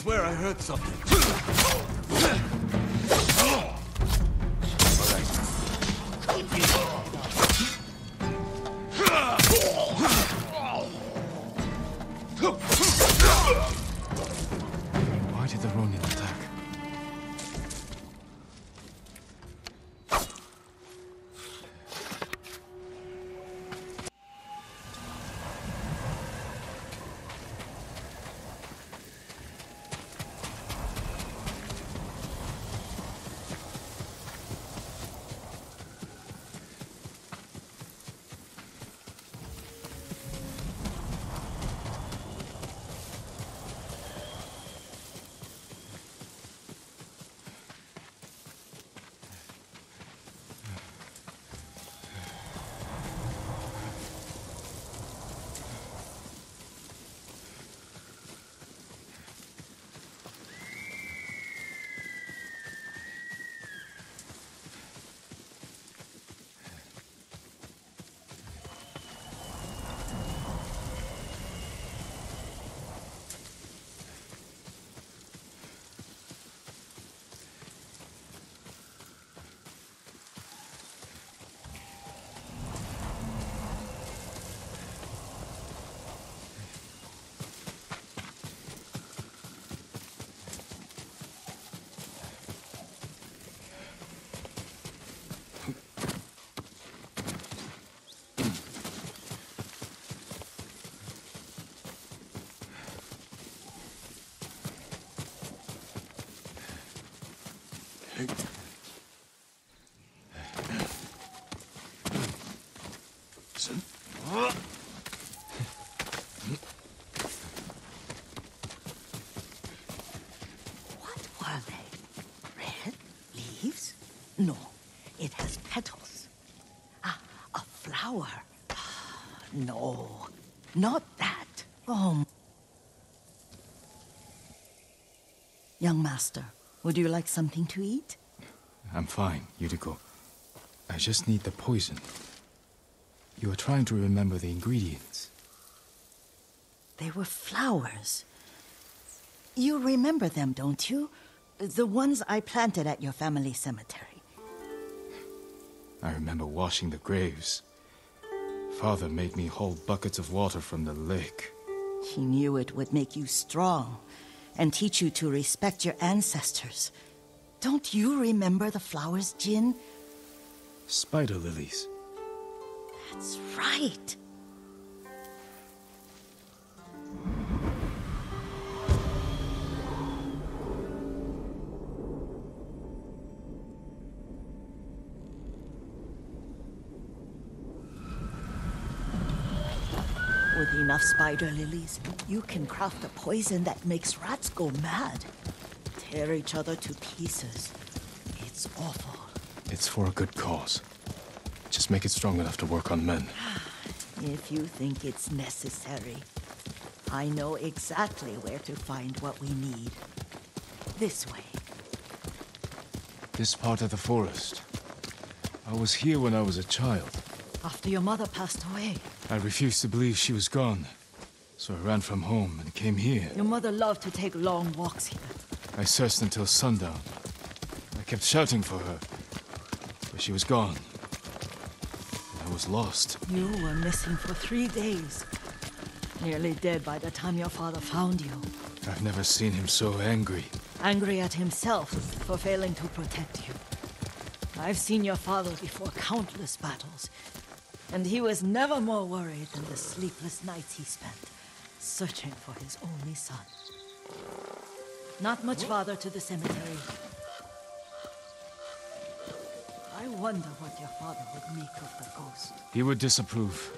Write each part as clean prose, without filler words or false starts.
swear I heard something. Why did the Ronin attack? What were they? Red leaves? No, it has petals. Ah, a flower. No, not that. Oh. Young master, would you like something to eat? I'm fine, Yuriko. I just need the poison. You are trying to remember the ingredients. They were flowers. You remember them, don't you? The ones I planted at your family cemetery. I remember washing the graves. Father made me haul buckets of water from the lake. He knew it would make you strong and teach you to respect your ancestors. Don't you remember the flowers, Jin? Spider lilies. That's right. With enough spider lilies, you can craft a poison that makes rats go mad. Tear each other to pieces. It's awful. It's for a good cause. Just make it strong enough to work on men. If you think it's necessary, I know exactly where to find what we need. This way. This part of the forest. I was here when I was a child. After your mother passed away. I refused to believe she was gone. So I ran from home and came here. Your mother loved to take long walks here. I searched until sundown. I kept shouting for her. But she was gone. I was lost. You were missing for 3 days. Nearly dead by the time your father found you. I've never seen him so angry. Angry at himself for failing to protect you. I've seen your father before countless battles. And he was never more worried than the sleepless nights he spent searching for his only son. Not much farther to the cemetery. I wonder what your father would make of the ghost. He would disapprove,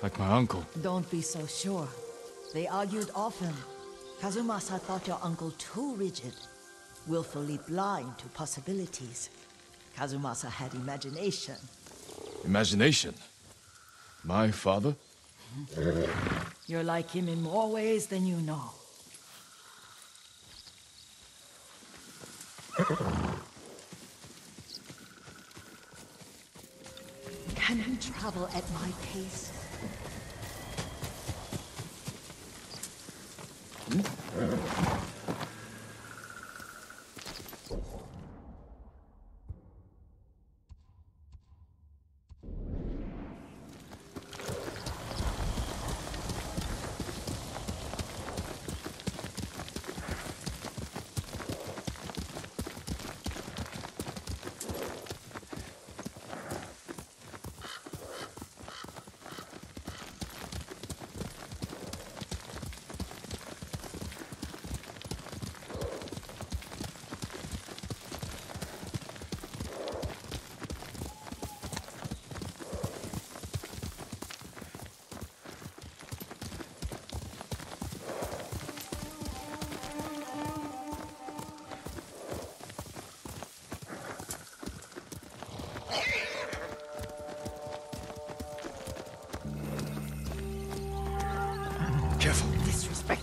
like my uncle. Don't be so sure. They argued often. Kazumasa thought your uncle too rigid, willfully blind to possibilities. Kazumasa had imagination. Imagination? My father? You're like him in more ways than you know. Can you travel at my pace?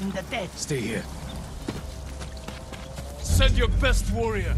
raising the dead. Stay here. Send your best warrior.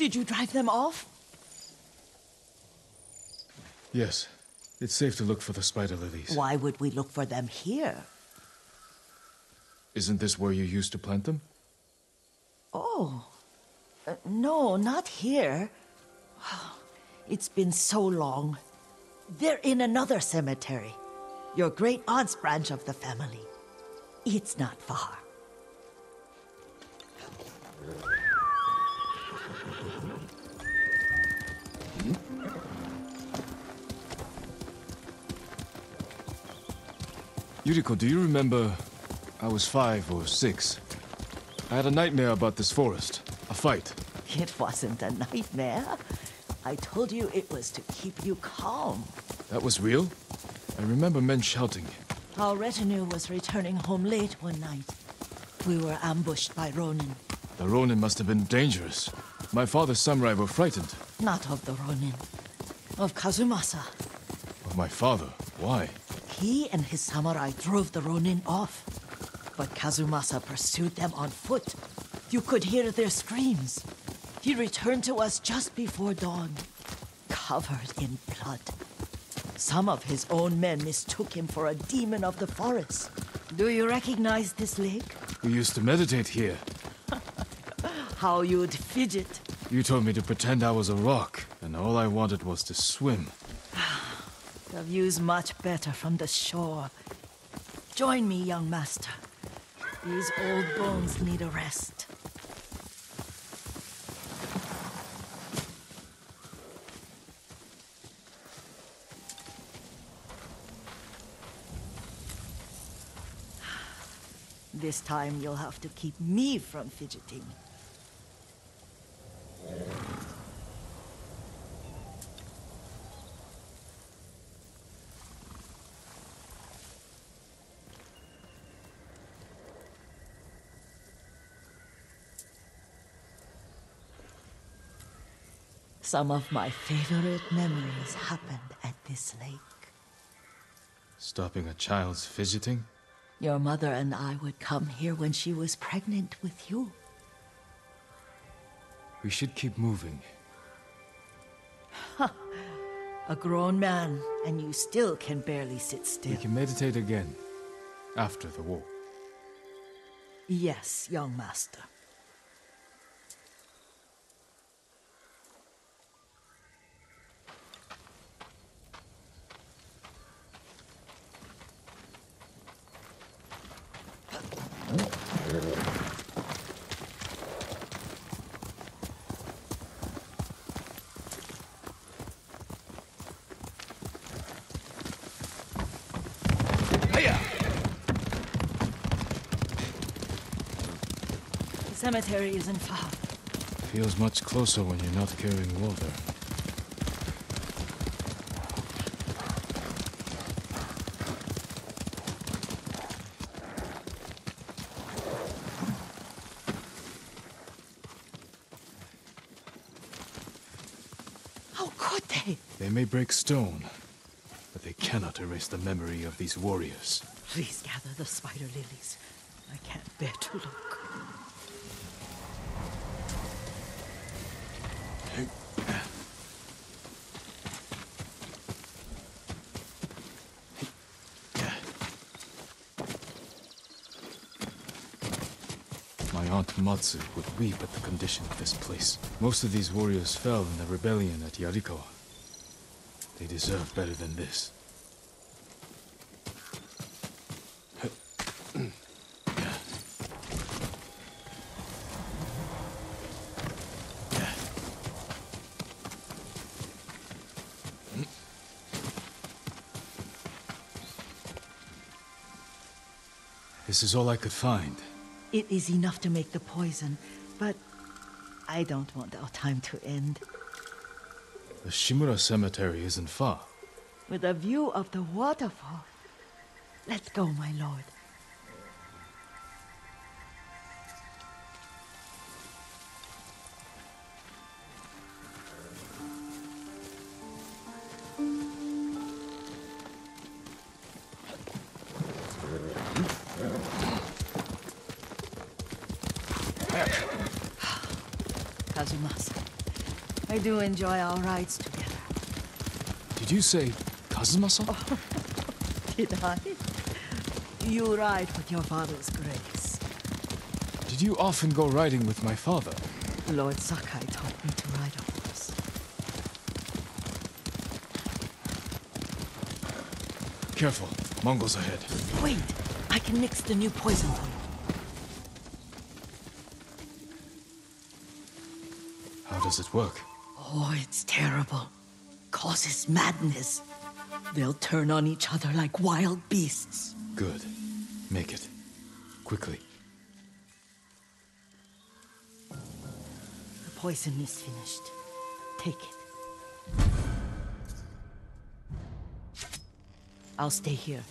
Did you drive them off? Yes. It's safe to look for the spider lilies. Why would we look for them here? Isn't this where you used to plant them? Oh. No, not here. It's been so long. They're in another cemetery. Your great aunt's branch of the family. It's not far. Yuriko, do you remember? I was 5 or 6. I had a nightmare about this forest. A fight. It wasn't a nightmare. I told you it was to keep you calm. That was real? I remember men shouting. Our retinue was returning home late one night. We were ambushed by Ronin. The Ronin must have been dangerous. My father's samurai were frightened. Not of the Ronin. Of Kazumasa. Of my father? Why? He and his samurai drove the Ronin off. But Kazumasa pursued them on foot. You could hear their screams. He returned to us just before dawn, covered in blood. Some of his own men mistook him for a demon of the forest. Do you recognize this lake? We used to meditate here. How you'd fidget. You told me to pretend I was a rock, and all I wanted was to swim. The view's much better from the shore. Join me, young master. These old bones need a rest. This time you'll have to keep me from fidgeting. Some of my favorite memories happened at this lake. Stopping a child's fidgeting? Your mother and I would come here when she was pregnant with you. We should keep moving. A grown man, and you still can barely sit still. We can meditate again, after the war. Yes, young master. The cemetery isn't far. Feels much closer when you're not carrying water. How could they? They may break stone, but they cannot erase the memory of these warriors. Please gather the spider lilies. I can't bear to look. My Aunt Matsu would weep at the condition of this place. Most of these warriors fell in the rebellion at Yarikawa. They deserve better than this. This is all I could find. It is enough to make the poison, but I don't want our time to end. The Shimura Cemetery isn't far. With a view of the waterfall. Let's go, my lord. Kazumasa, I do enjoy our rides together. Did you say Kazumasa? Did I? You ride with your father's grace. Did you often go riding with my father? Lord Sakai taught me to ride a horse. Careful, Mongols ahead. Wait, I can mix the new poison for you. How does it work? Oh, it's terrible. Causes madness. They'll turn on each other like wild beasts. Good. Make it. Quickly. The poison is finished. Take it. I'll stay here.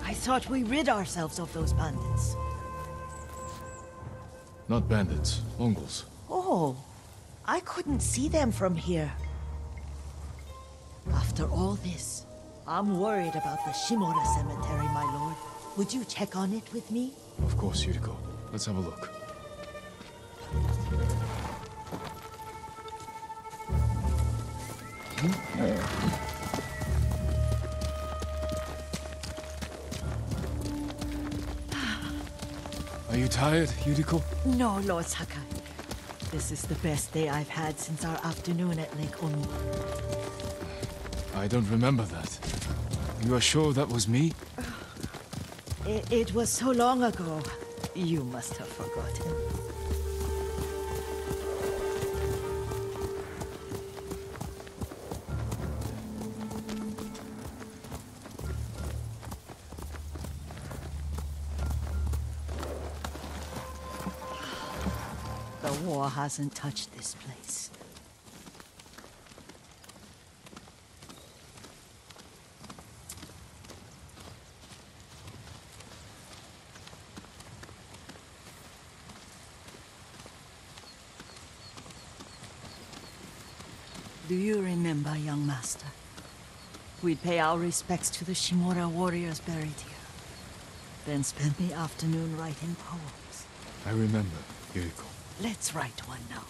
I thought we rid ourselves of those bandits. Not bandits, Mongols. Oh, I couldn't see them from here. After all this, I'm worried about the Shimura cemetery, my lord. Would you check on it with me? Of course, Yuriko. Let's have a look. Are you tired, Yuriko? No, Lord Sakai. This is the best day I've had since our afternoon at Lake Oni. I don't remember that. You are sure that was me? It was so long ago. You must have forgotten. The war hasn't touched this place. Do you remember, young master? We'd pay our respects to the Shimura warriors buried here. Then spend the afternoon writing poems. I remember, Yuriko. Let's write one now.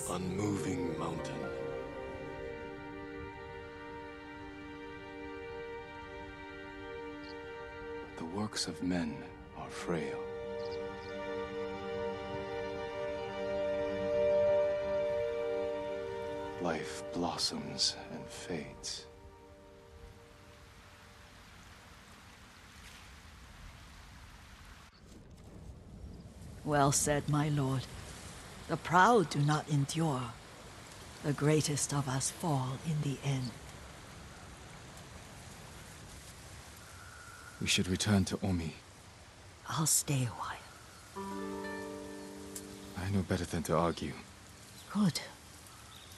Unmoving mountain. The works of men are frail. life blossoms and fades. Well said, my lord. The proud do not endure. The greatest of us fall in the end. We should return to Omi. I'll stay a while. I know better than to argue. Good.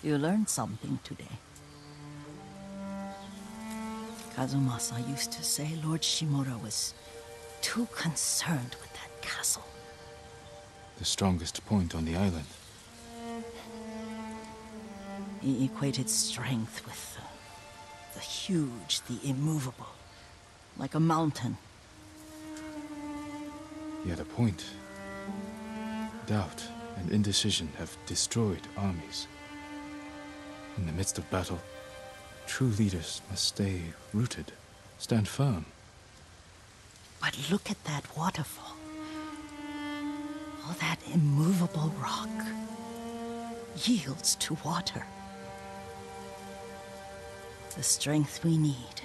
You learned something today. Kazumasa used to say Lord Shimura was too concerned with that castle. The strongest point on the island. He equated strength with the huge, the immovable, like a mountain. He had a point. Doubt and indecision have destroyed armies. In the midst of battle, true leaders must stay rooted, stand firm. But look at that waterfall. All that immovable rock yields to water. The strength we need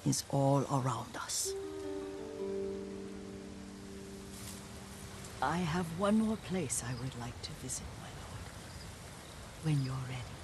is all around us. I have one more place I would like to visit, my lord. When you're ready.